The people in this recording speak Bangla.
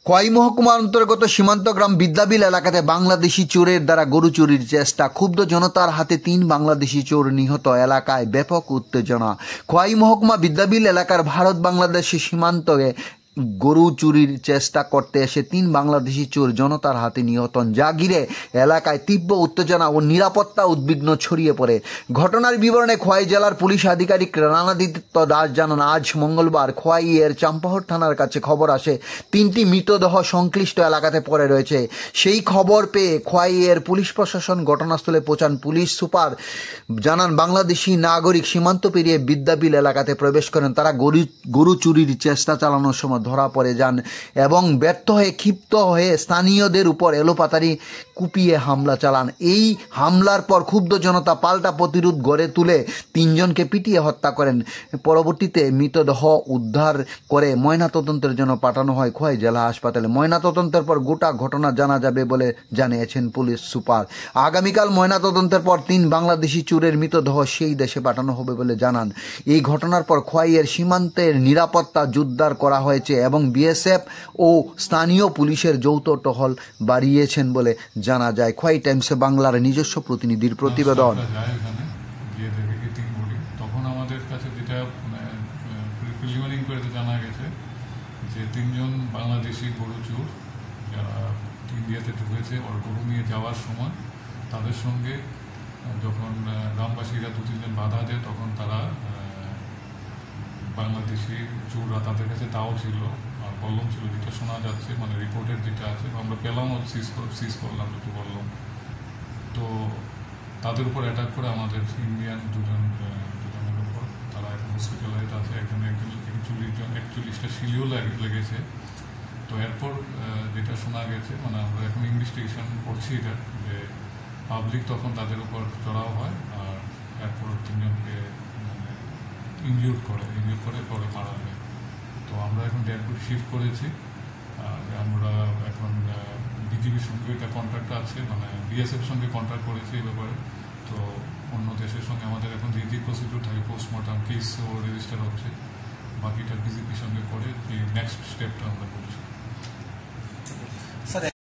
খোয়াই মহকুমার অন্তর্গত সীমান্ত গ্রাম বিদ্যাবিল এলাকাতে বাংলাদেশি চোরের দ্বারা গরু চুরির চেষ্টা, ক্ষুব্ধ জনতার হাতে 3 বাংলাদেশি চোর নিহত, এলাকায় ব্যাপক উত্তেজনা। খোয়াই মহকুমা বিদ্যাবিল এলাকার ভারত বাংলাদেশি সীমান্তে গরু চুরির চেষ্টা করতে এসে 3 বাংলাদেশি চোর জনতার হাতে নিহত, যা ঘিরে এলাকায় তীব্র উত্তেজনা ও নিরাপত্তা উদ্বিগ্ন ছড়িয়ে পড়ে। ঘটনার বিবরণে খোয়াই জেলার পুলিশ আধিকারিক রানাদিত্য দাস জানান, আজ মঙ্গলবার খোয়াই এর চাম্পাহর থানার কাছে খবর আসে 3টি মৃতদেহ সংশ্লিষ্ট এলাকাতে পড়ে রয়েছে। সেই খবর পেয়ে খোয়াই এর পুলিশ প্রশাসন ঘটনাস্থলে পৌঁছান। পুলিশ সুপার জানান, বাংলাদেশি নাগরিক সীমান্ত পেরিয়ে বিদ্যাবিল এলাকাতে প্রবেশ করেন। তারা গরু চুরির চেষ্টা চালানোর সময় ধরা পড়ে যান এবং ব্যর্থ হয়ে ক্ষিপ্ত হয়ে স্থানীয়দের উপর এলোপাতাড়ি কুপিয়ে হামলা চালান। এই হামলার পর ক্ষুব্ধ জনতা পাল্টা প্রতিরোধ গড়ে তুলে 3 জনকে পিটিয়ে হত্যা করেন। পরবর্তীতে মৃতদেহ উদ্ধার করে ময়নাতদন্তের জন্য পাঠানো হয় খোয়াই জেলা হাসপাতালে। ময়নাতদন্তের পর গোটা ঘটনা জানা যাবে বলে জানিয়েছেন পুলিশ সুপার। আগামীকাল ময়নাতদন্তের পর 3 বাংলাদেশি চোরের মৃতদেহ সেই দেশে পাঠানো হবে বলে জানান। এই ঘটনার পর খোয়াইয়ের সীমান্তের নিরাপত্তা জোরদার করা হয়েছে এবং বিএসএফ ও স্থানীয় পুলিশের যৌথ টহল বাড়িয়েছেন বলে জানা যায়। খোয়াই টাইমসে বাংলার নিজস্ব প্রতিনিধির প্রতিবেদন। তখন আমাদের কাছে যেটা প্রিলিমিনারি ইনকোয়ারিতে জানা গেছে যে 3 জন বাংলাদেশি গরু চোর যারা ইন্ডিয়াতে ঢুকেছে ওর গরু নিয়ে যাওয়ার সময় তাদের সঙ্গে যখন গ্রামবাসীরা 2-3 জন বাধা দেয়, তখন তারা বাংলাদেশি চোররা তাদের কাছে তাও ছিল আর বললাম ছিল, যেটা শোনা যাচ্ছে মানে রিপোর্টের যেটা আছে, আমরা পেলাম সিজ করলাম দুটো বললাম। তো তাদের উপর অ্যাটাক করে আমাদের ইন্ডিয়ান দুজনের উপর তারা এখন হসপিটালাইজ আছে। একজনের 41টা শিলিও লেগেছে। তো এরপর যেটা শোনা গেছে মানে আমরা এখন ইনভেস্টিগেশন করছি এটা, যে পাবলিক তখন তাদের উপর চড়াও হয় আর এরপর 3 জনকে ইনজিউর করে পরে মারা যায়। তো আমরা এখন ডেড বডি শিফট করেছি আর আমরা এখন বিজিবির সঙ্গে একটা কন্ট্রাক্ট আছে, মানে বিএসএফ সঙ্গে কন্ট্রাক্ট করেছি এই ব্যাপারে। তো অন্য দেশের সঙ্গে আমাদের এখন যে প্রসিডিউর থাকে পোস্টমর্টম কেসও রেজিস্টার হচ্ছে, বাকিটা বিজেপির সঙ্গে করে এই নেক্সট স্টেপটা আমরা করছি।